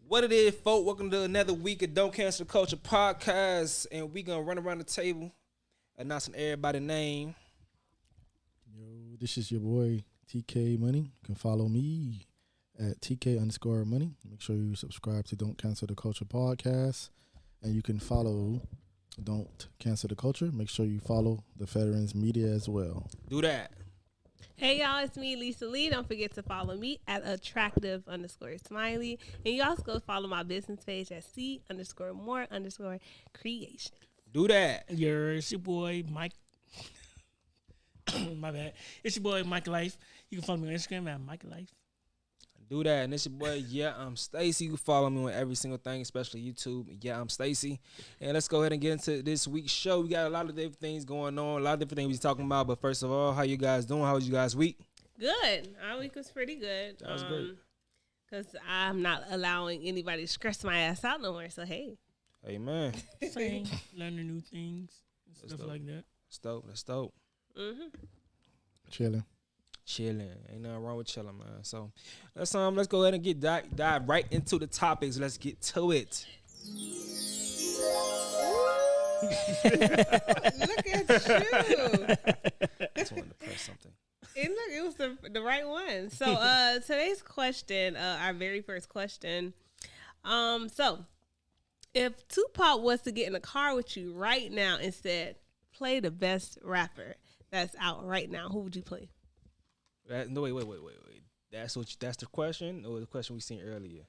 What it is, folk? Welcome to another week of Don't Cancel the Culture podcast, and we gonna run around the table, announcing everybody's name. Yo, this is your boy TK Money. You can follow me at TK_Money. Make sure you subscribe to Don't Cancel the Culture podcast, and you can follow Don't Cancel the Culture. Make sure you follow the Veterans Media as well. Do that. Hey y'all, it's me, Lisa Lee. Don't forget to follow me at attractive_smiley. And you also go follow my business page at C_more_creation. Do that. It's your boy Mike. My bad. It's your boy Mike Life. You can follow me on Instagram at Mike Life. Do that. And it's your boy, I'm Stacy. You can follow me on every single thing, especially YouTube. I'm Stacy. And let's go ahead and get into this week's show. We got a lot of different things going on, a lot of different things we're talking about. But first of all, how you guys doing? How was you guys' week? Good. Our week was pretty good. That was great. Because I'm not allowing anybody to stress my ass out no more. So, hey. Amen. Same. Learning new things and stuff dope. like that. That's dope. Mm-hmm. Chilling. Ain't nothing wrong with chilling, man. So let's go ahead and get dive right into the topics. Let's get to it. Look at you. Just wanted to press something. And look, it was the right one. So today's question, our very first question. So if Tupac was to get in a car with you right now and said, play the best rapper that's out right now, who would you play? No, wait. That's the question, or the question we seen earlier?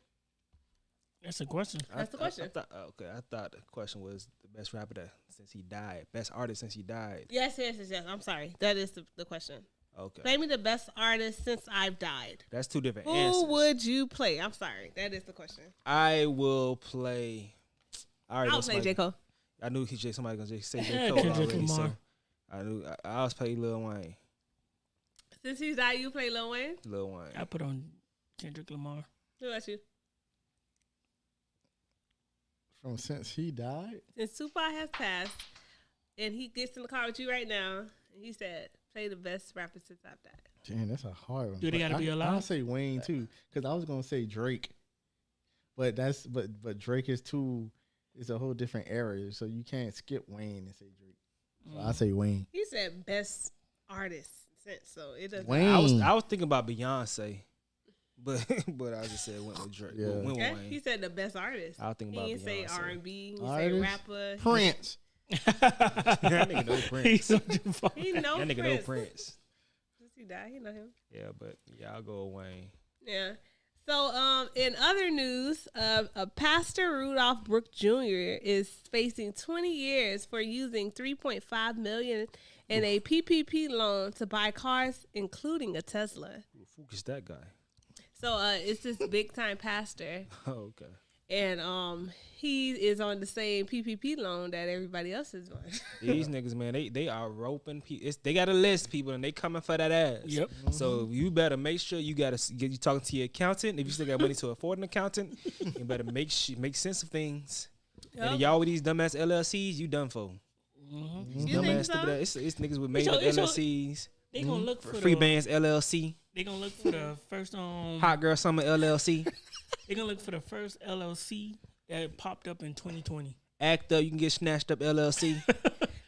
That's a question. That's the question. I thought the question was the best rapper since he died, best artist since he died. Yes. I'm sorry. That is the question. Okay, Play me the best artist since I've died. that's two different Who answers. would you play? I'm sorry. That is the question. I will play. I'll play J. Cole. I knew somebody gonna say J. Cole Kendrick already, so Lamar. I knew I always play Lil Wayne. Since he's died, you play Lil Wayne? Lil Wayne. I put on Kendrick Lamar. Who about you? From since he died? Since Tupac has passed, and he gets in the car with you right now, and he said, play the best rapper since I've died. Damn, that's a hard one. Do they gotta be alive? I'll say Wayne too, because I was gonna say Drake, but Drake is it's a whole different area, so you can't skip Wayne and say Drake. So I say Wayne. He said best artist since, so it doesn't. Wayne. I was thinking about Beyonce, but I just said went with Drake. Yeah. Went with Okay? Wayne. He said the best artist. I was thinking about He didn't say Beyonce. R&B. He say Artist? rapper. Prince. That nigga know Prince. He's so too far. He know That nigga know Prince. Prince. Since he died, he know him. Yeah, but I'll go with Wayne. Yeah. So, in other news, Pastor Rudolph Brook Jr. is facing 20 years for using $3.5 million in a PPP loan to buy cars, including a Tesla. Who the fuck is that guy? So, it's this big time pastor, Oh, okay. and he is on the same PPP loan that everybody else is on. These niggas, man, they are roping people. They got a list, people, and they coming for that ass. Yep. So you better make sure you get you talking to your accountant. If you still got money to afford an accountant, you better make sense of things. Yep. And y'all with these dumbass LLCs, you done for. These You think dumbass so? stupid ass. It's niggas with made up It's all- LLCs. They gonna look for Free the, Bands LLC, They gonna look for the first Hot Girl Summer LLC. They gonna look for the first LLC that popped up in 2020. Act Up, you can get snatched up LLC.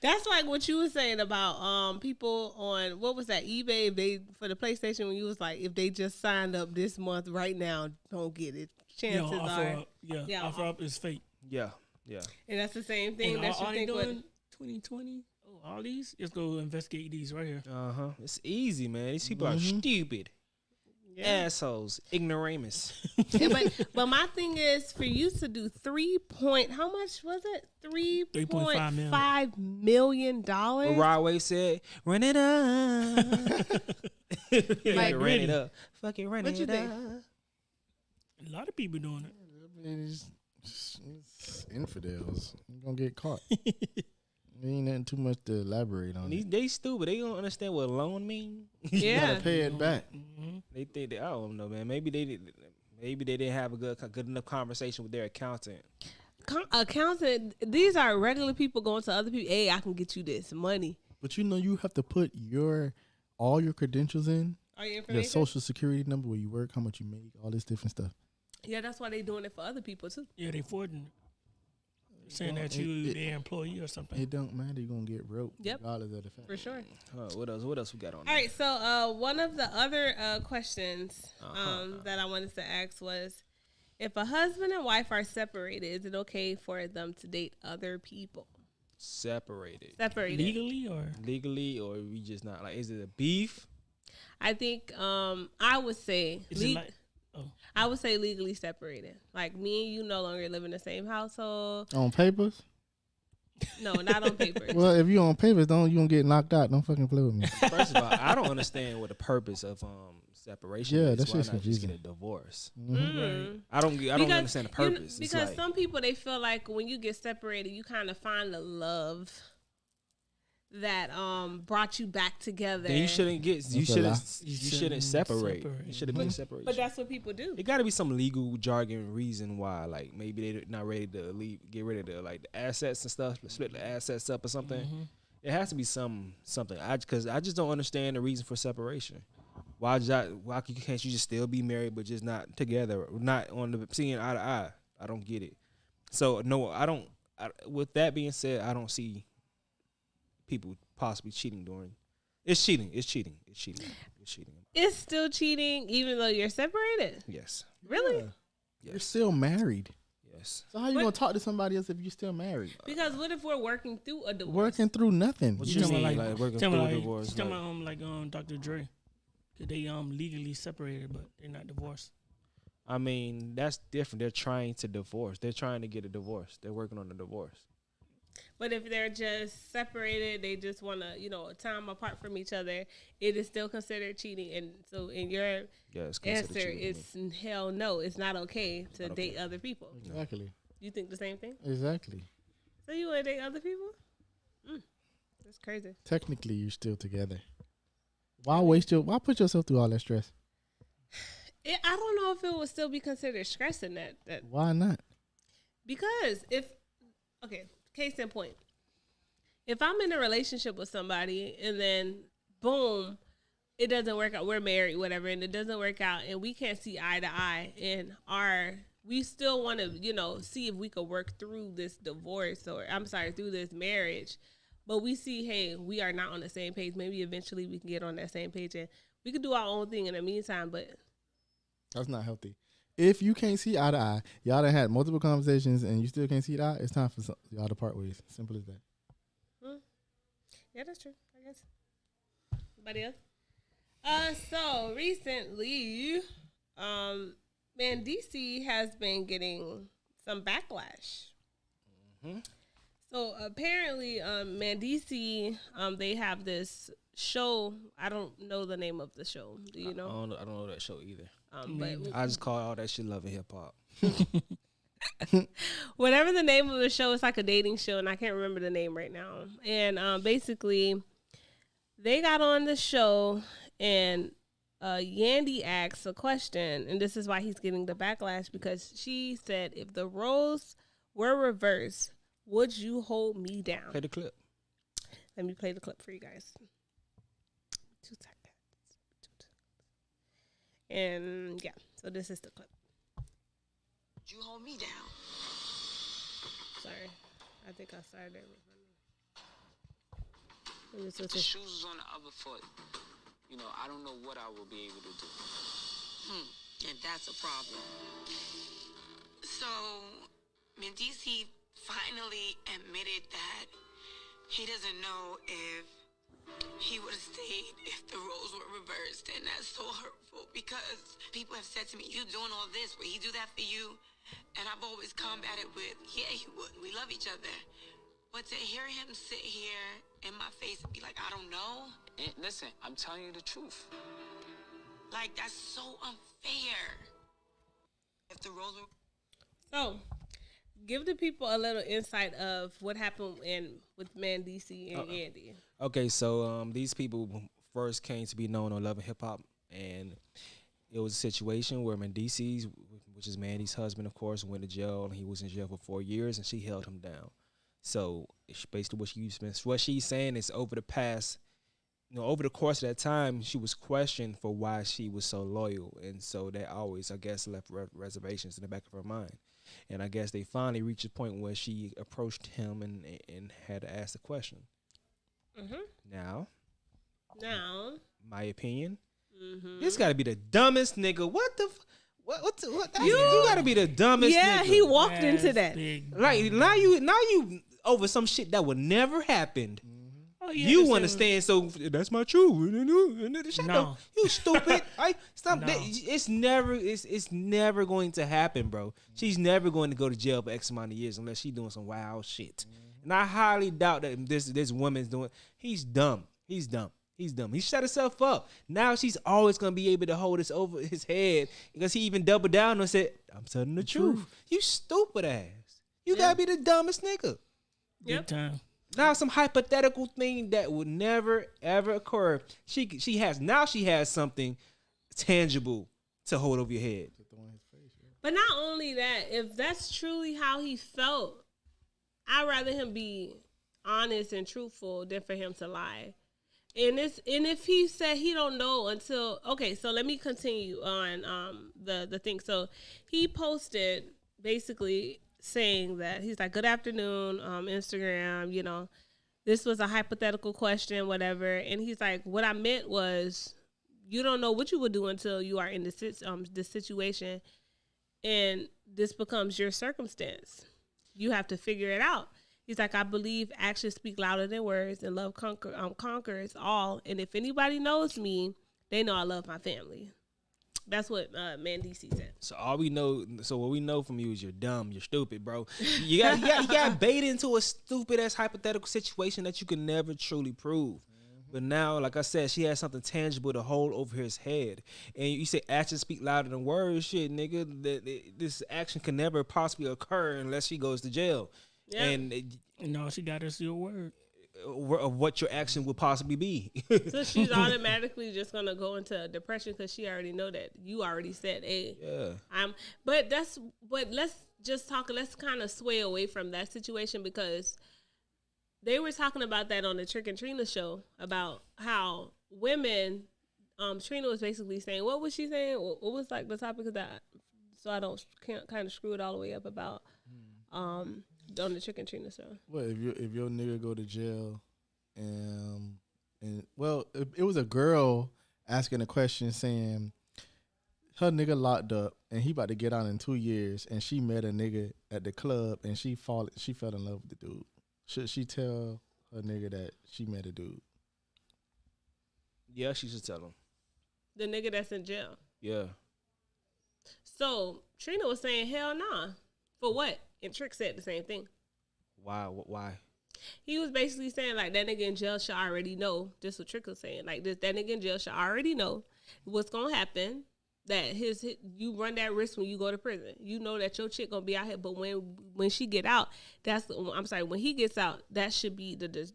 That's like what you were saying about people on, what was that, eBay, if they, for the PlayStation, when you was like, if they just signed up this month right now, don't get it. Chances are. Offer up is fake. Yeah. And that's the same thing And that you all they think doing would. 2020. Oh, all these. Let's go investigate these right here. It's easy, man. These people are stupid. Yeah. Assholes, ignoramus. Yeah, but my thing is for you to do how much was it? $3.5 million. What Rod Wave said, run it up. Like, ran it up. Fucking run What you it think? up. A lot of people doing it. It's infidels. You're gonna get caught. Ain't nothing too much to elaborate on. They stupid. They don't understand what loan mean. You Yeah. gotta pay it back. They think I don't know, man. Maybe they didn't have a good enough conversation with their accountant. Accountant, these are regular people going to other people. Hey, I can get you this money. But you have to put all your credentials in, Are you your information? social security number, where you work, how much you make, all this different stuff. Yeah, that's why they doing it for other people too. Yeah, they forwarding it. Saying that their employee or something. It don't matter. You're gonna get broke Yep. regardless of the fact. For sure. What else? What else we got on? All right, so one of the other questions Uh-huh. that I wanted to ask was, if a husband and wife are separated, is it okay for them to date other people? Separated Legally, or we just not like? Is it a beef? I think I would say is it like? Oh, I would say legally separated. Like me and you no longer live in the same household. On papers? No, not on paper. Well, if you on papers, you don't get knocked out. Don't fucking play with me. First of all, I don't understand what the purpose of separation Yeah, is. that's Why just not just get confusing. a divorce? Mm. I don't understand the you know, purpose. It's because like, some people, they feel like when you get separated, you kind of find the love that brought you back together. then you shouldn't get you That's a lie. shouldn't separate. separate. You should have been separate. But that's what people do. It got to be some legal jargon reason why, like maybe they're not ready to get rid of the assets and stuff, split the assets up or something. Mm-hmm. It has to be something. Because I just don't understand the reason for separation. Why can't you just still be married but just not together, not on the seeing eye to eye? I don't get it. So no, I don't. With that being said, I don't see people possibly cheating during. It's cheating. It's cheating. It's cheating. It's cheating. It's still cheating even though you're separated. Yes. Really? Yeah. You're Yes. still married. Yes. So how you But- gonna talk to somebody else if you're still married? Because what if we're working through a divorce? Working through nothing. What You you talking mean, about like working talking through about a like, divorce? talking Like, about Dr. Dre, 'cause they legally separated, but they're not divorced. I mean, that's different. They're trying to divorce. They're trying to get a divorce. They're working on a divorce. But if they're just separated, they just want to, time apart from each other, it is still considered cheating. And so in your Yeah, it's considered answer, cheating to me. it's hell no. It's not okay to Not date okay. other people. Exactly. You think the same thing? Exactly. So you want to date other people? That's crazy. Technically, you're still together. Why why put yourself through all that stress? I don't know if it would still be considered stressing that Why not? because case in point, if I'm in a relationship with somebody and then boom, it doesn't work out, we're married, whatever, and it doesn't work out and we can't see eye to eye and we still want to, see if we could work through this divorce through this marriage, but we see, hey, we are not on the same page. Maybe eventually we can get on that same page and we could do our own thing in the meantime, but That's not healthy. If you can't see eye to eye, y'all done had multiple conversations and you still can't see eye to eye, it's time for y'all to part ways. Simple as that. yeah, that's true, I guess. Anybody else? So recently, DC has been getting some backlash. So apparently, DC, they have this show. I don't know the name of the show. Do you know? I don't know that show either. But I just call all that shit Love and Hip Hop. whatever the name of the show, it's like a dating show, and I can't remember the name right now. And basically, they got on the show, and Yandy asks a question, and this is why he's getting the backlash, because she said, if the roles were reversed, would you hold me down? Play the clip. Let me play the clip for you guys. 2 seconds. And yeah, so this is the clip. You hold me down. Sorry, I think I started it. Let me switch The it. shoes was on the other foot. I don't know what I will be able to do. And that's a problem. So, Mendici finally admitted that he doesn't know if he would have stayed if the roles were reversed, and that's so hurtful because people have said to me, you doing all this, would he do that for you? And I've always combated with, yeah, he would. We love each other. But to hear him sit here in my face and be like, I don't know. And listen, I'm telling you the truth. Like, that's so unfair. If the roles were... So, give the people a little insight of what happened with Mendici and Yandy. Okay, so these people first came to be known on Love and Hip Hop, and it was a situation where Mendici, which is Mandy's husband, of course, went to jail, and he was in jail for 4 years, and she held him down. So basically, what she's saying is over the past over the course of that time, she was questioned for why she was so loyal, and so that always, I guess, left reservations in the back of her mind. And I guess they finally reached a point where she approached him and had to ask the question. Now, my opinion, this got to be the dumbest nigga. What the? What? You got to be the dumbest. Yeah, nigga. he walked into that. Like now you over some shit that would never happen. Oh, yeah, You want to stand so that's my truth. Shut No. up, you stupid. Stop No. that. It's never going to happen, bro. She's never going to go to jail for X amount of years unless she's doing some wild shit. And I highly doubt that this woman's doing. He's dumb. He shut himself up. Now she's always gonna be able to hold this over his head because he even doubled down and said, "I'm telling the truth." You stupid ass. You gotta be the dumbest nigga. Big time. Now some hypothetical thing that would never ever occur. She has something tangible to hold over your head. But not only that, if that's truly how he felt, I'd rather him be honest and truthful than for him to lie. And if he said he don't know until so let me continue on the thing. So he posted basically saying that he's like, "Good afternoon, Instagram, you know, this was a hypothetical question, whatever." And he's like, "What I meant was you don't know what you would do until you are in this situation and this becomes your circumstance. You have to figure it out." He's like, "I believe actions speak louder than words, and love conquers all. And if anybody knows me, they know I love my family." That's what Mandisi said. So what we know from you is you're dumb, you're stupid, bro. You got baited into a stupid ass hypothetical situation that you can never truly prove. But now, like I said, she has something tangible to hold over his head. And you say actions speak louder than words. Shit, nigga, this action can never possibly occur unless she goes to jail. Yeah. And No, she got her still word. of what your action would possibly be. So she's automatically just gonna go into depression because she already know that you already said, "Hey, Yeah. But let's kind of sway away from that situation because they were talking about that on the Trick and Trina show about how women. Trina was basically saying, what was she saying? What was like the topic of that? So I can't kind of screw it all the way up about on the Trick and Trina show. What if your nigga go to jail and it was a girl asking a question saying her nigga locked up and he about to get out in 2 years and she met a nigga at the club and she fell in love with the dude. Should she tell her nigga that she met a dude? Yeah, she should tell him. The nigga that's in jail. Yeah. So Trina was saying, hell nah. For what? And Trick said the same thing. Why? He was basically saying like that nigga in jail should already know. This is what Trick was saying. Like that nigga in jail should already know what's gonna happen. That you run that risk when you go to prison. You know that your chick gonna be out here, but when she get out, when he gets out, that should be the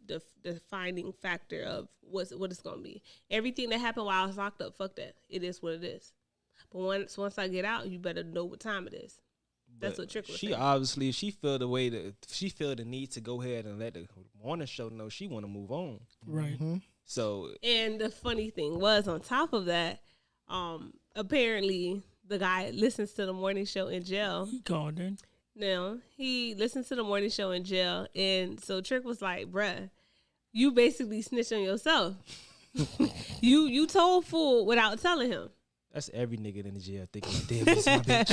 defining factor of what it's gonna be. Everything that happened while I was locked up, fuck that. It is what it is. But once I get out, you better know what time it is. That's what Trick was saying. She obviously she feel the need to go ahead and let the morning show know she want to move on. Right. Mm-hmm. So and the funny thing was, on top of that, apparently the guy listens to the morning show in jail. He called her. Now, he listens to the morning show in jail, and so Trick was like, bruh, you basically snitched on yourself. you told fool without telling him. that's every nigga in the jail thinking, damn, this is my bitch.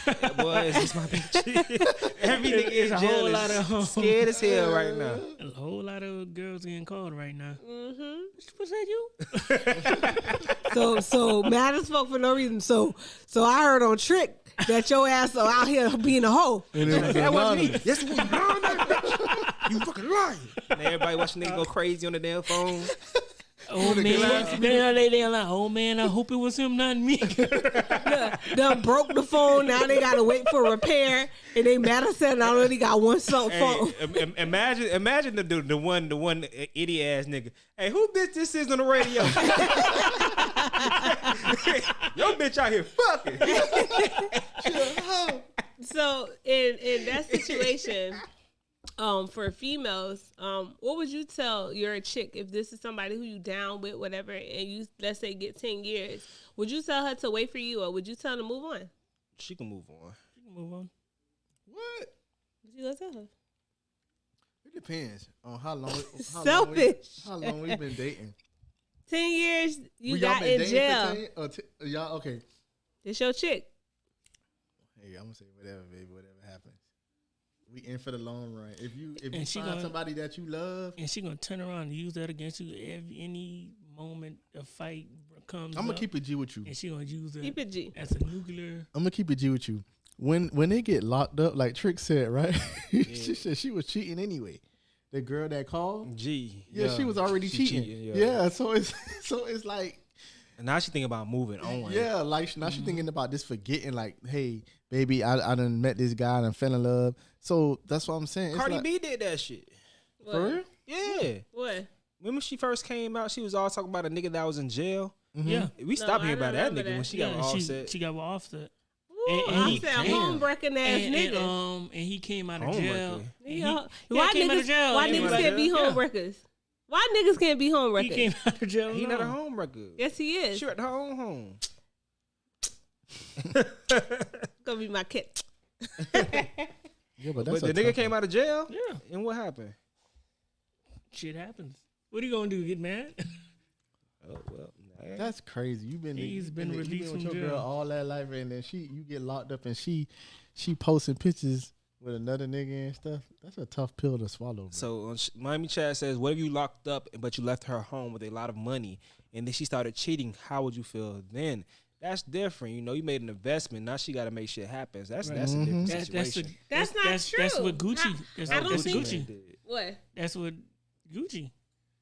Right. Boy, is this my bitch? Every nigga in a jail whole is lot of scared as hell right now. A whole lot of girls getting called right now. Mm-hmm. Was that you? So mad as fuck for no reason. So I heard on Trick that your ass are out here being a hoe. That wasn't me. That's what you fucking lying. And everybody watching niggas go crazy on the damn phone. Oh man, they like, oh man, I hope it was him, not me. Done broke the phone. Now they gotta wait for repair, and they mad as hell. I only got one phone. Imagine the one idiot ass nigga. Hey, who bitch this is on the radio? Your bitch out here fucking. So in that situation, for females, what would you tell your chick if this is somebody who you down with, whatever, and you, let's say, get 10 years? Would you tell her to wait for you, or would you tell her to move on? She can move on. You can move on. What? What you gonna tell her? It depends on how long. Selfish. How long we been dating? 10 years you Y'all got been in dating jail. for 10? Y'all okay? It's your chick. Hey, I'm gonna say whatever, baby. Whatever happens, we in for the long run. If you And she find gonna- somebody that you love, And she gonna turn around and use that against you any moment a fight comes. I'm gonna up, keep it G with you. And she gonna use Keep it it G. as a nuclear. I'm gonna keep it G with you. When they get locked up, like Trick said, right? She said she was cheating anyway. The girl that called, G. yeah, she was already she cheating. Yeah, so it's like, And now she thinking about moving on. yeah, like now she thinking about this, forgetting like, hey, baby, I done met this guy and fell in love. So that's what I'm saying. It's Cardi like, B did that shit. What? for real? Yeah. What? Remember she first came out, she was all talking about a nigga that was in jail. Yeah. We stopped I hearing about that remember nigga when that. she got all set. She got Offset. Ooh, And I he- said damn. homebreaking ass And, nigga. and he came out of Homewrecker. jail. And Nigga, he why came out of niggas, jail. why and niggas like- can't be yeah. homewreckers? Why niggas can't be He homewreckers? came out of jail. He no. not a home record. Yes, he is. She at her own home. Gonna be my kid. Yeah, but that's But the a nigga tough came out of jail? Yeah. And what happened? Shit happens. What are you gonna do? Get mad? Oh, well. Nah. That's crazy. You've been He's you been you released with from your jail. girl all that life, and then you get locked up, and she posting pictures with another nigga and stuff. That's a tough pill to swallow. Bro. So Miami Chad says, what if you locked up but you left her home with a lot of money and then she started cheating? How would you feel then? That's different. You know, you made an investment. Now she got to make shit happen. That's a different situation. That's not That's true. what Gucci. I- That's, I don't that's think- Gucci. What? That's what Gucci.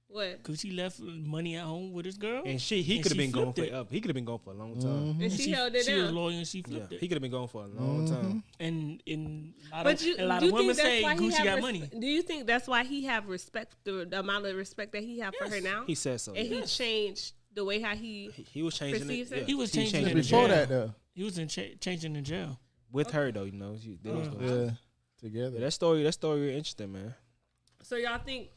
What? Gucci left money at home with his girl. And he And could have she been gone flipped it. forever. He could have been gone for a long time. And she held it She was down. loyal and she Yeah, flipped he it. could have been gone for a long time. And a But you, lot do of you women think that's say why he Gucci have got money. Do you think that's why he have respect, the amount of respect that he have for her now? He said so. And he changed the way how He was changing it. perceives it? He was changing it. before jail. that though, He was changing in jail. with her though. You know, they was going- yeah, together. That story interesting, man. So y'all think,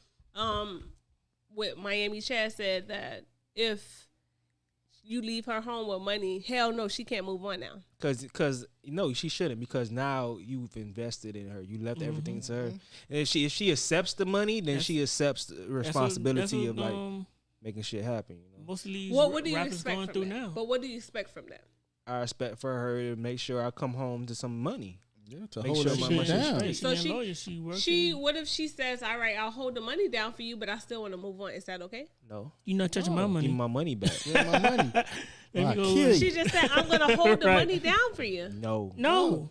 what Miami Chad said, that if you leave her home with money, hell no, she can't move on now. Because you know she shouldn't, because now you've invested in her. You left everything to her. And if she accepts the money, then she accepts the responsibility of like making shit happen. You know, most of these What do you rappers expect going from through that? now. But what do you expect from that? I expect for her to make sure I come home to some money. Yeah, to Make hold sure that my shit money down. Straight. So She, she- a lawyer. She working. What if she says, all right, I'll hold the money down for you, but I still want to move on? Is that okay? No, You not touching my give money. me my money back. Yeah, my money. Let me I go- kill you. She just said, I'm going to hold the Right. money down for you. No, No.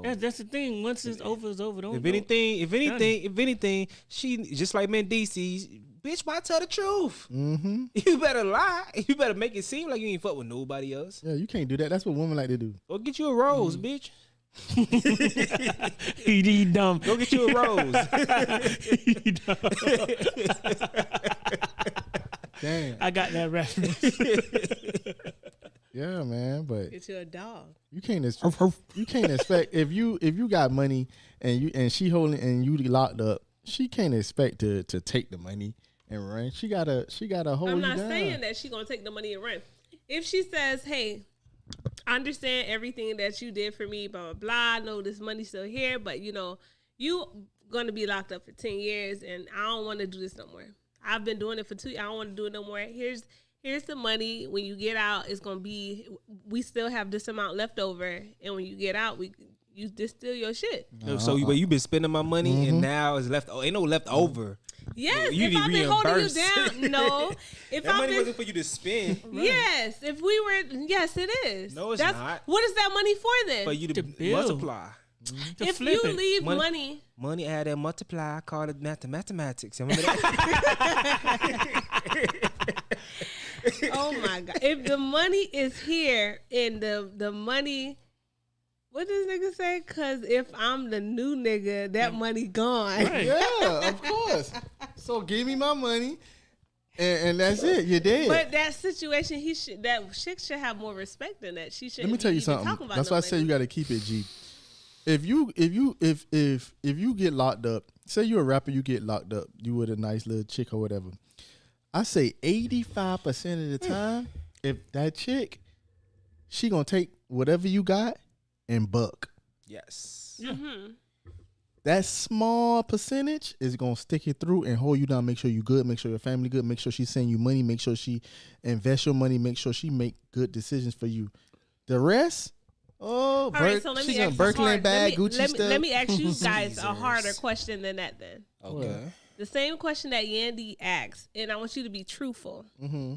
That's the thing. Once it's over, it's over. Don't. If anything, she just like Mendici. Bitch, might tell the truth. Mm-hmm. You better lie. You better make it seem like you ain't fuck with nobody else. Yeah, you can't do that. That's what women like to do. Or get you a rose, bitch. he dumb. Go get you a rose. He dumb. Damn. I got that reference. Yeah, man. But Get you a dog. you can't expect if you got money and she holding and you locked up, she can't expect to take the money and run. She gotta hold I'm you not down. saying that she's going to take the money and run. If she says, hey, I understand everything that you did for me, blah, blah, blah. I know this money's still here, but, you know, you going to be locked up for 10 years, and I don't want to do this no more. I've been doing it for 2 years. I don't want to do it no more. Here's the money. When you get out, it's going to be, we still have this amount left over, and when you get out, you distill your shit. So you been spending my money and now it's left. Oh, ain't no left over. Yes, You if need I've been holding you reimbursed. down, no. If That I've money been, wasn't for you to spend. yes, if we were, yes, it is. No, it's not. What is that money for then? For you to build. multiply. To if flip you it. leave Money- money, Money add and multiply. I call it mathematics. Remember that? oh my God. If the money is here and the money, what does nigga say? Because if I'm the new nigga, that money gone. Right. Yeah, of course. So give me my money, and that's it. You're dead. But that situation, that chick should have more respect than that. She should. Let me tell you something. That's why I say you got to keep it G. if you get locked up, say you're a rapper, you get locked up, you with a nice little chick or whatever. I say 85% of the time, if that chick, she gonna take whatever you got and buck. Yes. Yeah. That small percentage is gonna stick it through and hold you down. Make sure you good. Make sure your family good. Make sure she send you money. Make sure she invest your money. Make sure she make good decisions for you. The rest, All right, so let me ask you Birkin hard. bag, let me, Gucci let me, stuff. let me ask you guys a Jesus. harder question than that. Then Okay. the same question that Yandy asked, and I want you to be truthful. Mm-hmm.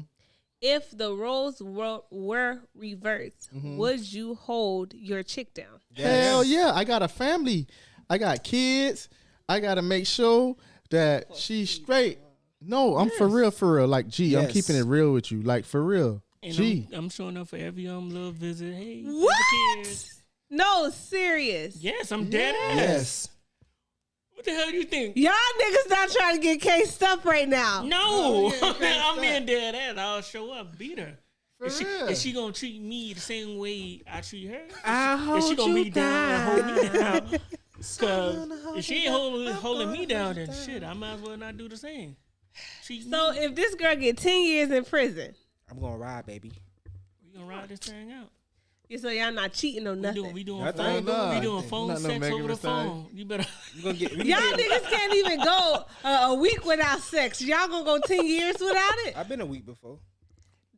If the roles were reversed, would you hold your chick down? Hell yeah! I got a family. I got kids. I gotta make sure that she's straight. No, I'm for real. Like, G, I'm Yes. keeping it real with you. Like, for real. And G. I'm showing up for every little visit. Hey, What? the kids. No, serious. Yes, I'm dead ass. Yes. What the hell do you think? Y'all niggas not trying to get cased up right now. No, I'm being dead ass. I'll show up, beat her. real. Is she gonna treat me the same way I treat her? I'll Is she hold gonna you be down and hold me down. down? Cause if she ain't holding me down, then shit, I might as well not do the same. Treat So me. if this girl get 10 years in prison, I'm gonna ride, baby. We gonna ride this thing out. so y'all not cheating on nothing. We doing Nothing. phone, we Nah, doing phone not no sex Megan over the Thee phone. You better. We gonna get. Y'all niggas can't even go a week without sex. Y'all gonna go 10 years without it? I've been a week before.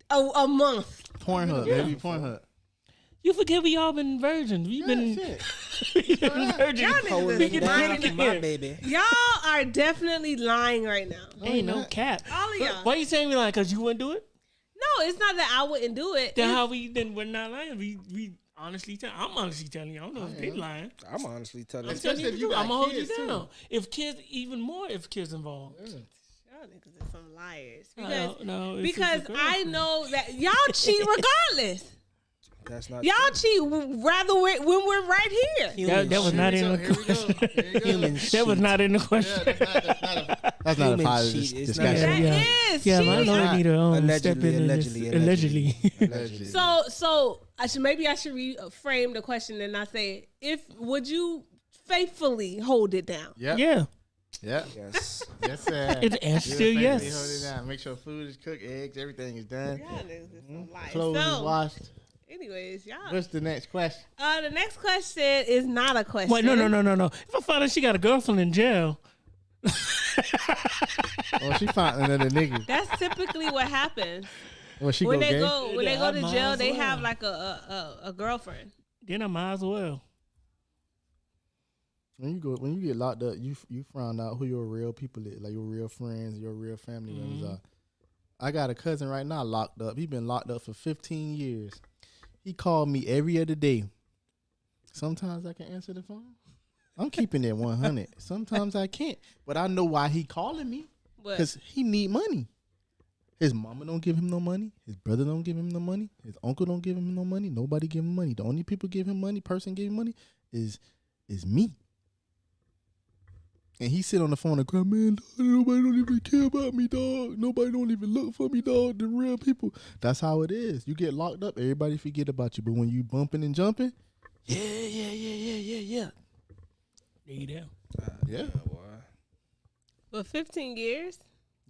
A month. Pornhub, baby. Pornhub. You forget we all been virgins. We've been Shit. virgins. Y'all niggas Holding is me down, lying. my baby. Y'all are definitely lying right now. Ain't no cap. All of y'all. Why you saying me like? Cause you wouldn't do it? No, it's not that I wouldn't do it. Then It's- how we? Then we're not lying. We honestly tell. I'm honestly telling you. I don't know if they lying. I'm honestly telling I'm you. telling you, if you the truth. got I'm gonna hold you kids, too. down. If kids, even more. If kids involved. Y'all niggas are some liars. No, Because, no, it's because just a I girlfriend. know that y'all cheat regardless. That's not Y'all cheat rather when we're right here. That was not in the Here we go. question. Here you go. human. That was not in the Yeah, question. that's not a Human positive cheat is not- discussion. That Yeah. is Yeah, cheating. I know I need to step in and Allegedly. allegedly. So maybe I should reframe the question and I say, would you faithfully hold it down? Yep. Yeah, Yep. Yes. Yes, sir. it's and You still effectively hold it yes. down. Make sure food is cooked, eggs, everything is done. Y'all niggas is some liars. Clothes is So, washed. anyways, y'all. What's the next question? The next question is not a question. Wait, no. If I find out she got a girlfriend in jail, Oh, she found another nigga. That's typically what happens Well, she when go they gay. go when they Yeah, go I to might jail. as They well. have like a girlfriend. then I might as well. When you get locked up, you find out who your real people is, like your real friends, your real family members are. I got a cousin right now locked up. He been locked up for 15 years. He called me every other day. Sometimes I can answer the phone. I'm keeping it 100. Sometimes I can't, but I know why he calling me. But Because he need money. His mama don't give him no money. His brother don't give him no money. His uncle don't give him no money. Nobody give him money. The only people give him money, person give him money, is me. And he sit on the phone and cry, man, dog, nobody don't even care about me, dog. Nobody don't even look for me, dog. The real people. That's how it is. You get locked up, everybody forget about you. But when you bumping and jumping, yeah. There you go. Yeah. for 15 years.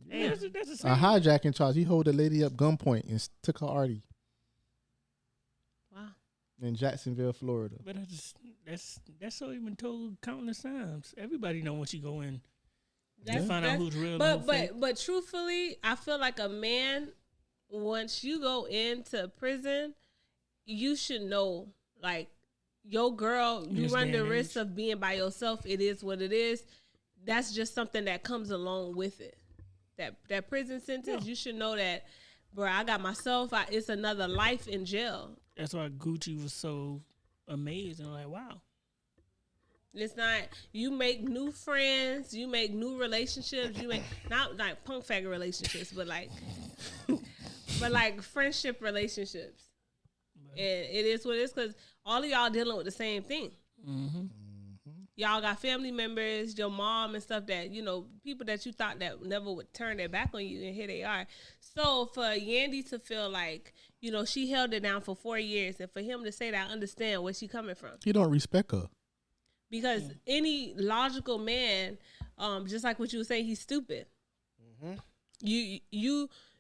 Damn. That's the A same. hijacking charge. He hold a lady up gunpoint and took her arty Wow. in Jacksonville, Florida. But that's so even told countless times. Everybody know once you go in, you find out who's real. and who's fake. But truthfully, I feel like a man, once you go into prison, you should know, like, your girl, you This run day the and risk age. of being by yourself. It is what it is. That's just something that comes along with it. That prison sentence, you should know that, bro, I got myself. It's another life in jail. That's why Gucci was so amazing. Like, wow. It's not, you make new friends, you make new relationships, you make not like punk faggot relationships, but like friendship relationships. And it is what it is, because all of y'all dealing with the same thing. Y'all got family members, your mom and stuff that, people that you thought that never would turn their back on you, and here they are. So for Yandy to feel like, she held it down for 4 years, and for him to say that, I understand where she coming from. He don't respect her. Because any logical man, just like what you were saying, he's stupid. Mm-hmm.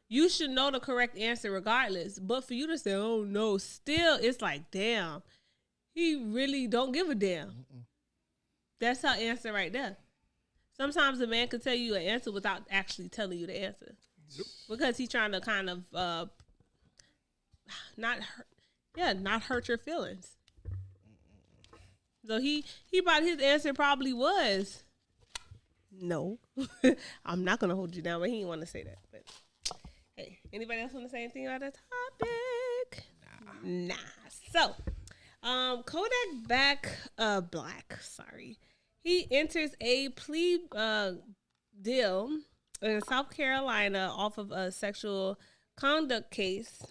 You should know the correct answer regardless. But for you to say, oh no, still, it's like, damn, he really don't give a damn. Mm-mm. That's her answer right there. Sometimes a man can tell you an answer without actually telling you the answer. Yep. Because he's trying to kind of not hurt your feelings. So he probably, his answer probably was no. I'm not gonna hold you down, but he didn't want to say that. But hey, anybody else want to say anything about that topic? Nah. So, Kodak Black. Sorry, he enters a plea deal in South Carolina off of a sexual conduct case.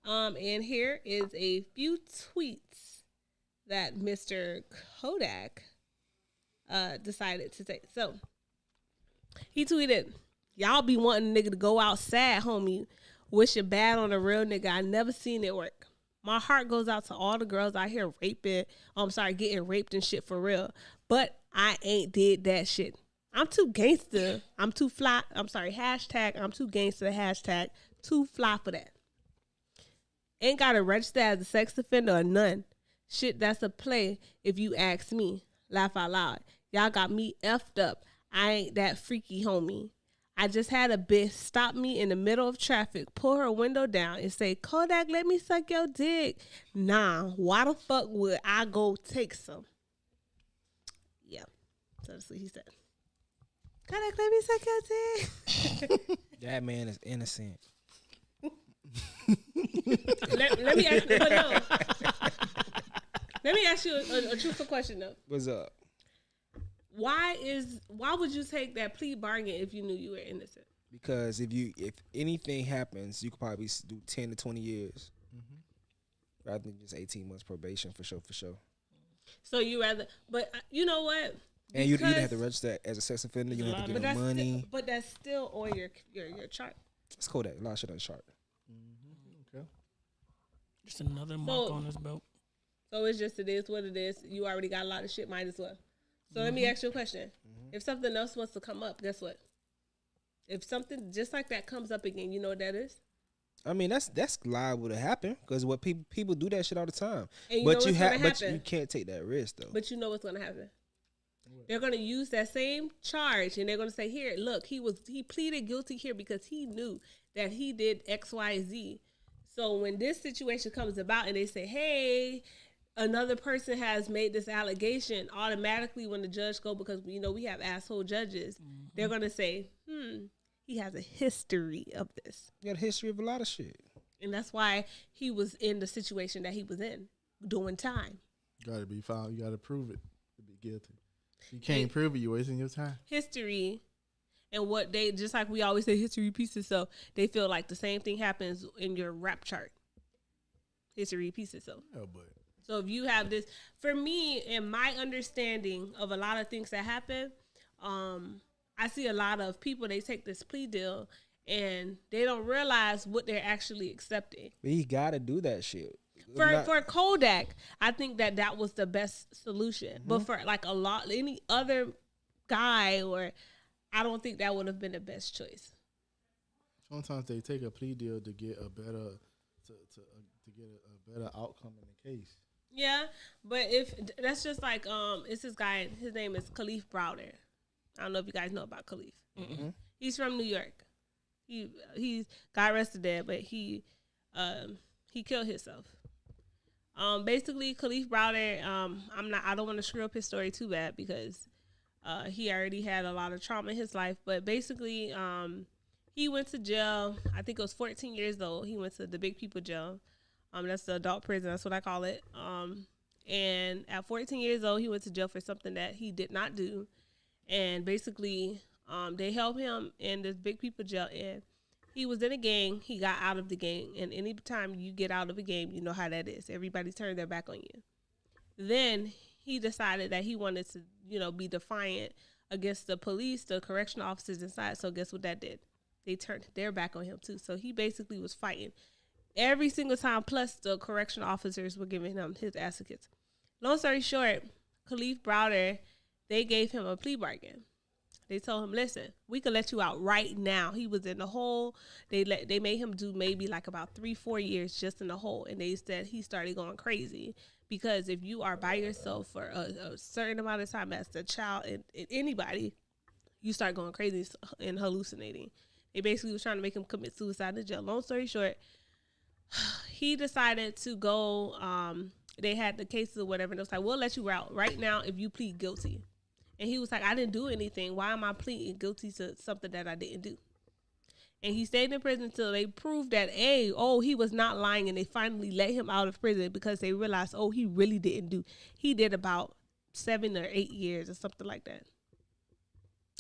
And here is a few tweets that Mr. Kodak decided to say. So he tweeted, "Y'all be wanting a nigga to go outside, homie. Wishing bad on a real nigga. I never seen it work. My heart goes out to all the girls out here getting raped and shit for real. But I ain't did that shit. I'm too gangster. I'm too fly. I'm too gangster. Too fly for that. Ain't got to register as a sex offender or none. Shit, that's a play if you ask me. Laugh out loud. Y'all got me effed up. I ain't that freaky, homie. I just had a bitch stop me in the middle of traffic, pull her window down, and say, Kodak, let me suck your dick. Nah, why the fuck would I go take some?" Yeah, so that's what he said. Kodak, let me suck your dick. That man is innocent. let me ask you, but no. Let me ask you a truthful question though. What's up? Why would you take that plea bargain if you knew you were innocent? Because if anything happens, you could probably do 10 to 20 years. Mm-hmm. Rather than just 18 months probation for sure. So you rather, but you know what? And you didn't have to register as a sex offender. You don't have to give them money. But that's still on your chart. It's Kodak. A lot of shit on the chart. Mm-hmm. Okay. Just another mark on his belt. So it is what it is. You already got a lot of shit. Might as well. So let me ask you a question. Mm-hmm. If something else wants to come up, guess what? If something just like that comes up again, you know what that is? I mean, that's liable to happen because what people do that shit all the time. And but you can't take that risk though. But you know what's gonna happen. They're gonna use that same charge and they're gonna say, "Here, look, he pleaded guilty here because he knew that he did X, Y, Z." So when this situation comes about and they say, "Hey, another person has made this allegation," automatically when the judge go, because we have asshole judges, they're gonna say, he has a history of this. He got a history of a lot of shit. And that's why he was in the situation that he was in, doing time. You gotta be found, you gotta prove it to be guilty. If you can't prove it, you're wasting your time. History, and what they, just like we always say, history repeats itself, they feel like the same thing happens in your rap chart. History repeats itself. Oh, but so if you have this, for me, in my understanding of a lot of things that happen, I see a lot of people, they take this plea deal and they don't realize what they're actually accepting. But you gotta do that shit. For Kodak, I think that was the best solution. Mm-hmm. But for like any other guy, I don't think that would have been the best choice. Sometimes they take a plea deal to get a better better outcome in the case. Yeah, but if that's just like it's this guy. His name is Khalif Browder. I don't know if you guys know about Khalif. Mm-hmm. He's from New York. He got arrested there, but he killed himself. Basically, Khalif Browder. I don't want to screw up his story too bad because he already had a lot of trauma in his life. But basically, he went to jail. I think it was 14 years old. He went to the Big People Jail. That's the adult prison. That's what I call it. And at 14 years old, he went to jail for something that he did not do. And basically, they held him in this Big People Jail. And he was in a gang. He got out of the gang. And any time you get out of a gang, you know how that is. Everybody turned their back on you. Then he decided that he wanted to, be defiant against the police, the correctional officers inside. So guess what that did? They turned their back on him too. So he basically was fighting every single time. Plus the correctional officers were giving him his ass kicks. Long story short, Khalif Browder, they gave him a plea bargain. They told him, listen, we could let you out right now. He was in the hole. They made him do maybe like about 3-4 years just in the hole. And they said he started going crazy because if you are by yourself for a certain amount of time as a child and anybody, you start going crazy and hallucinating. They basically was trying to make him commit suicide in jail. Long story short, he decided to go, they had the cases or whatever, and it was like, we'll let you out right now if you plead guilty. And he was like, I didn't do anything. Why am I pleading guilty to something that I didn't do? And he stayed in prison until they proved that, he was not lying, and they finally let him out of prison because they realized, he really didn't do. He did about 7 or 8 years or something like that.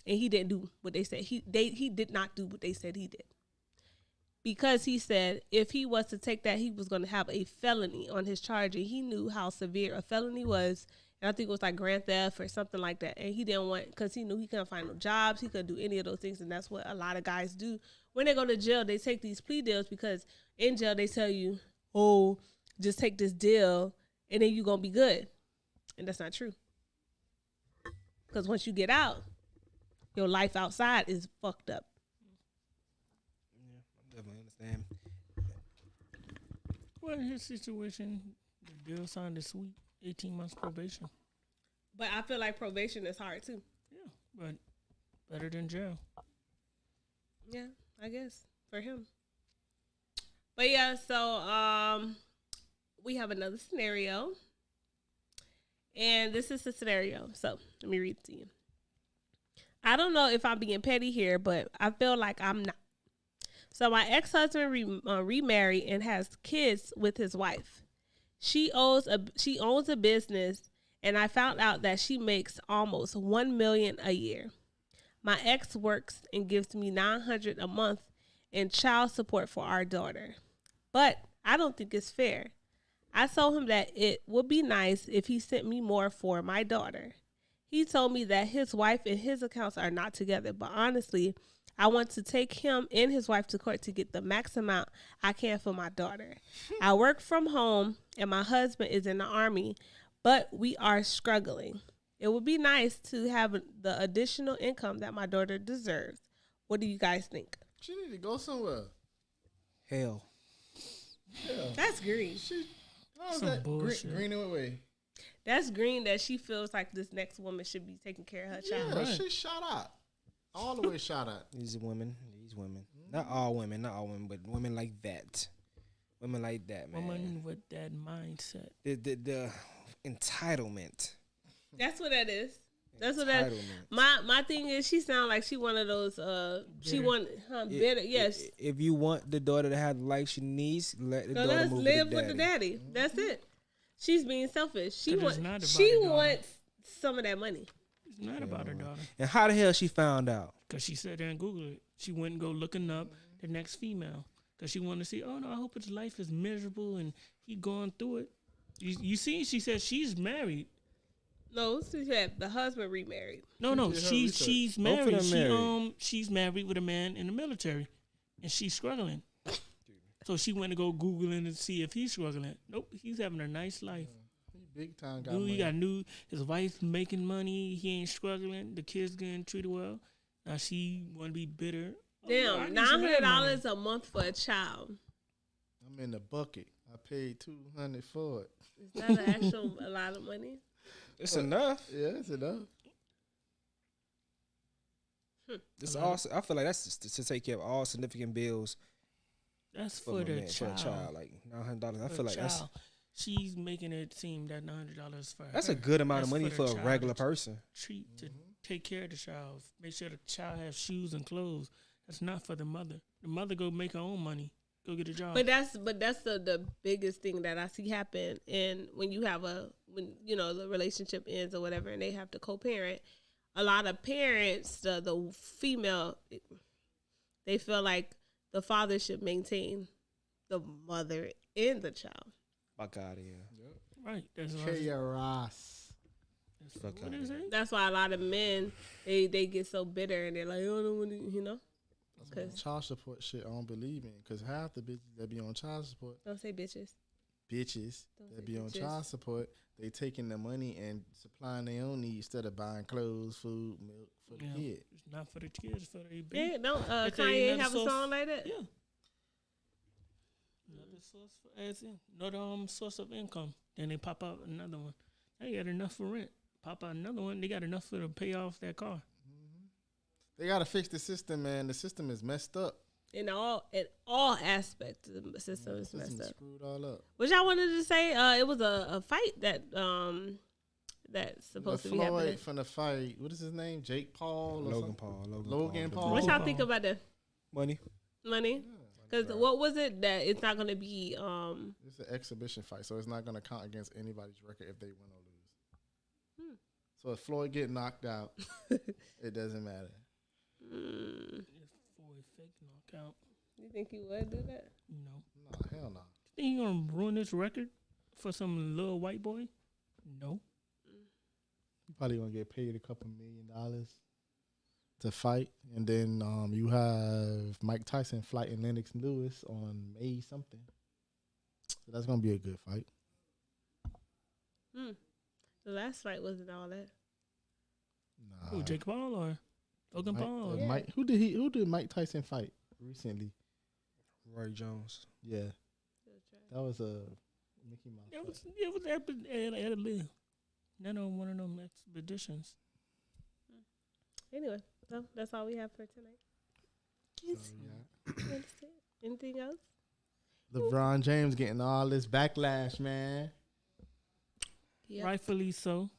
And he didn't do what they said. He did not do what they said he did. Because he said if he was to take that, he was going to have a felony on his charge. And he knew how severe a felony was. And I think it was like grand theft or something like that. And he didn't want, because he knew he couldn't find no jobs. He couldn't do any of those things. And that's what a lot of guys do. When they go to jail, they take these plea deals because in jail they tell you, just take this deal and then you're going to be good. And that's not true. Because once you get out, your life outside is fucked up. Yeah, I definitely understand. Well, in his situation, the deal signed this week, 18 months probation. But I feel like probation is hard too. Yeah, but better than jail. Yeah, I guess for him. But yeah, so we have another scenario. And this is the scenario. So let me read it to you. I don't know if I'm being petty here, but I feel like I'm not. So my ex-husband remarried and has kids with his wife. She owns a business, and I found out that she makes almost $1 million a year. My ex works and gives me $900 a month in child support for our daughter. But I don't think it's fair. I told him that it would be nice if he sent me more for my daughter. He told me that his wife and his accounts are not together, but honestly, I want to take him and his wife to court to get the max amount I can for my daughter. I work from home and my husband is in the Army, but we are struggling. It would be nice to have the additional income that my daughter deserves. What do you guys think? She need to go somewhere. Hell. Yeah. That's green. How's Some that bullshit. green in what way? That's green that she feels like this next woman should be taking care of her child. Yeah, Right. she shot out. All the way shot out. These women. Not all women, but women like that. Women like that, man. Woman with that mindset. The entitlement. That's what that is. That's what that. Entitlement. My thing is, she sound like she one of those. She Bitter. want bitter. Yes. If you want the daughter to have the life she needs, let the So daughter let's move live with the daddy. That's it. She's being selfish. She 'Cause it's wants. not about She her daughter. wants some of that money. It's not about her daughter. And how the hell she found out? Because she sat there and Googled it. She went and go looking up the next female. Because she wanted to see, oh, no, I hope his life is miserable and he going through it. You see, she said she's married. No, she had the husband remarried. No, did her research. she's Both of married. them She married. she's married with a man in the military, and she's struggling. So she went to go Googling to see if he's struggling. Nope, he's having a nice life. He big time got Dude, money. he got his wife making money. He ain't struggling. The kids getting treated well. Now she want to be bitter. Oh, I Damn, need some of that money. $900 a month for a child. I'm in the bucket. I paid $200 for it. Is that an actual a lot of money? It's enough. Yeah, it's enough. It's all. I feel like that's to take care of all significant bills That's for, for my the man, for a child. child. Like $900. I For feel a like that's child. She's making it seem that $900 for her. a good amount That's of money for the a child regular to person. treat to take care of the child. Make sure the child has shoes and clothes. That's not for the mother. The mother go make her own money. Go get a job. But that's the biggest thing that I see happen. And when you have when the relationship ends or whatever, and they have to co-parent, a lot of parents, the female, they feel like the father should maintain the mother and the child. Fuck out of here. right. That's what KRS. Fuck what out is of here. it? That's why a lot of men they get so bitter and they're like, oh, no, Child support shit I don't believe in. Because half the bitches that be on child support don't say bitches. bitches Those that be on bitches. child support, they taking the money and supplying their own needs instead of buying clothes, food, milk for the kid. It's not for the kids, it's for the baby. Yeah, don't They tell you Kanye another have a source- song like that? Yeah. Another source for as in another source of income. Then they pop out another one. They got enough for rent. Pop out another one. They got enough for to pay off that car. They gotta fix the system, man. The system is messed up. In all aspects of the system is The system messed is up. screwed all up. Which I wanted to say, it was a fight that's supposed to be happening. Floyd from the fight. What is his name? Jake Paul. Or Logan something? Paul. Logan Paul. What y'all Paul. think about that Money. money? Because what was it that it's not going to be? It's an exhibition fight, so it's not gonna count against anybody's record if they win or lose. So if Floyd get knocked out, it doesn't matter. It's for a fake knockout. You think he would do that? No. No, hell no. Think he gonna ruin this record for some little white boy? No. You probably gonna get paid $2 million to fight, and then you have Mike Tyson fighting Lennox Lewis on May something. So that's gonna be a good fight. The last fight wasn't all that. Nah. Who, Jake Paul or Logan Mike, Paul? Yeah. Mike, who did Mike Tyson fight recently? Roy Jones. Yeah, that was a Mickey Mouse. It was at a live. None on one of them expeditions. Anyway, so that's all we have for tonight. So, yeah. That's it. Anything else? LeBron James getting all this backlash, man. Yep. Rightfully so.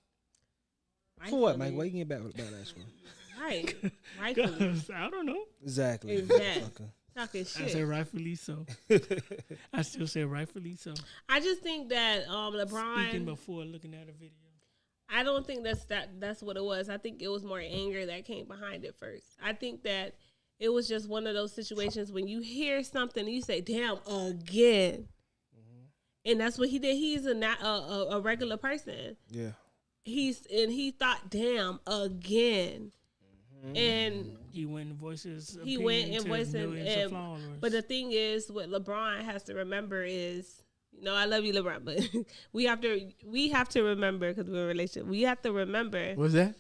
For what, Mike? Why you get back with that for? Right. Rightfully. 'Cause I don't know. Exactly. Exactly. Fucker. Talking I said shit. rightfully so. I still say rightfully so. I just think that Speaking LeBron. before looking at a video. I don't think that's what it was. I think it was more anger that came behind it first. I think that it was just one of those situations when you hear something and you say, "Damn, again," and that's what he did. He's a regular person. Yeah. He thought, "Damn, again," and He went and voiced his he opinion went and to voiced it. millions of followers. But the thing is, what LeBron has to remember is, I love you, LeBron, but we have to remember, because we're in a relationship. We have to remember. What's that?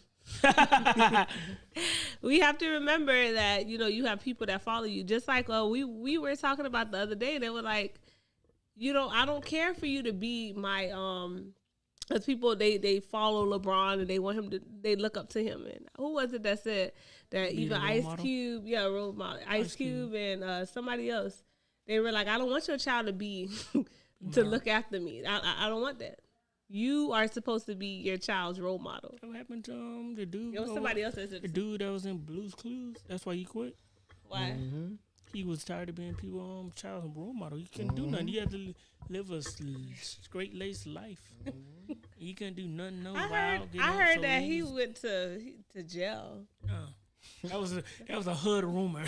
We have to remember that you have people that follow you. Just like we were talking about the other day. They were like, I don't care for you to be my because people they follow LeBron and they want him to, they look up to him. And who was it that said that? Be Even the role Ice model? Cube, role model, Ice Cube and somebody else. They were like, I don't want your child to be to look after me. I don't want that. You are supposed to be your child's role model. What happened to the dude? It was somebody else that The said, dude that was in Blue's Clues. That's why he quit. why? He was tired of being people's child's role model. He couldn't do nothing. He had to live a straight laced life. He couldn't do nothing. No I wild. heard that he went to jail That was a hood rumor.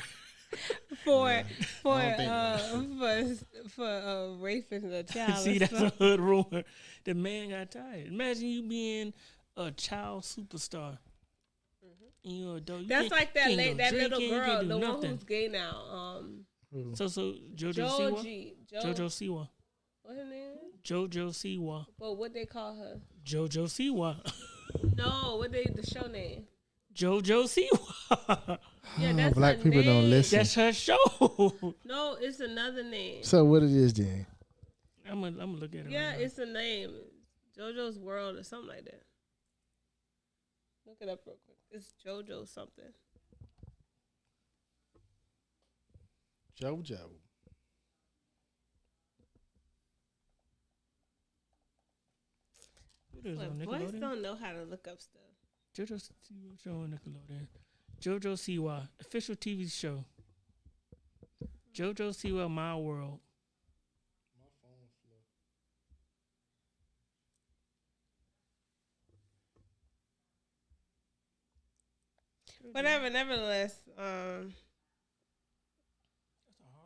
for raping a child. See, or that's a something. hood rumor. The man got tired. Imagine you being a child superstar. And you're an adult. You That's can't- like that can't go that drinking, little you can't girl, do the one nothing. who's gay now. So Jojo Siwa. Jojo Siwa. What her name is? Jojo Siwa. But what they call her? Jojo Siwa. No, the show name? Jojo Siwa. Yeah, that's Black her people don't name. listen. That's her show. No, it's another name. So what it is then? I'm gonna look at it. Yeah, right now. it's a name. JoJo's World or something like that. Look it up real quick. It's JoJo something. JoJo. What is it But on boys Nickelodeon? don't know how to look up stuff. JoJo Siwa show on Nickelodeon. JoJo Siwa official TV show. JoJo Siwa My World. Whatever, nevertheless,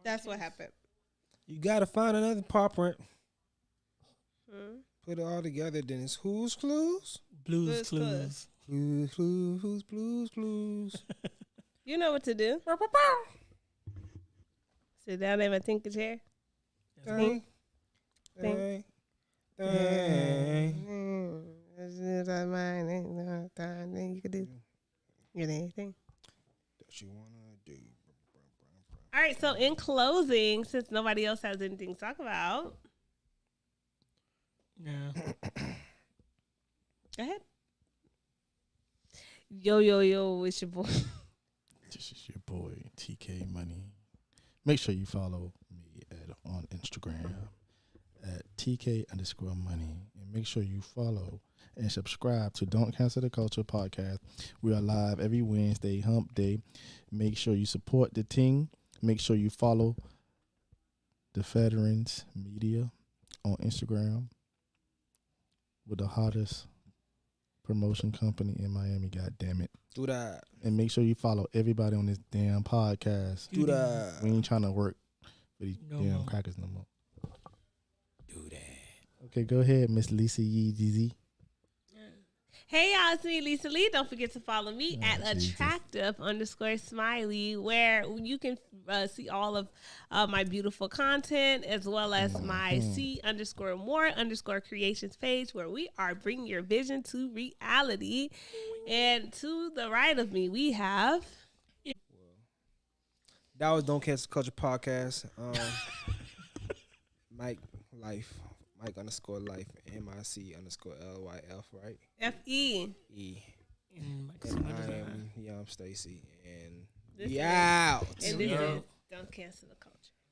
that's what happened. You gotta find another paw print. Hmm? Put it all together. Then it's Who's Clues? Blues Blues Clues. Clues. Who's Clues? Who's Blues Clues? You know what to do. Sit down, have a tinker chair. Dang. Think. Dang. thing. You could do anything. That you wanna do. All right, so in closing, since nobody else has anything to talk about, Yeah. go ahead. Yo, it's your boy. This is your boy TK Money. Make sure you follow me on Instagram at TK_money. And make sure you follow and subscribe to Don't Cancel the Culture podcast. We are live every Wednesday, hump day. Make sure you support the team. Make sure you follow the Veterans Media on Instagram. With the hottest promotion company in Miami, God damn it. Do that. And make sure you follow everybody on this damn podcast. Do that. We ain't trying to work for these No damn more. crackers no more. Do that. Okay, go ahead, Miss Lisa Yee DZ. Hey y'all, it's me, Lisa Lee. Don't forget to follow me Oh, at Jesus. attractive_smiley, where you can see all of my beautiful content, as well as my C_more_creations page, where we are bringing your vision to reality. And to the right of me, we have... That was Don't Cancel Culture podcast. Mike Life. Mike_life. MIC_LYF, right? F.E. E. And Mike And Summer I Design. am Stacy. And This we is- out. And this Yeah. is Don't Cancel the Culture.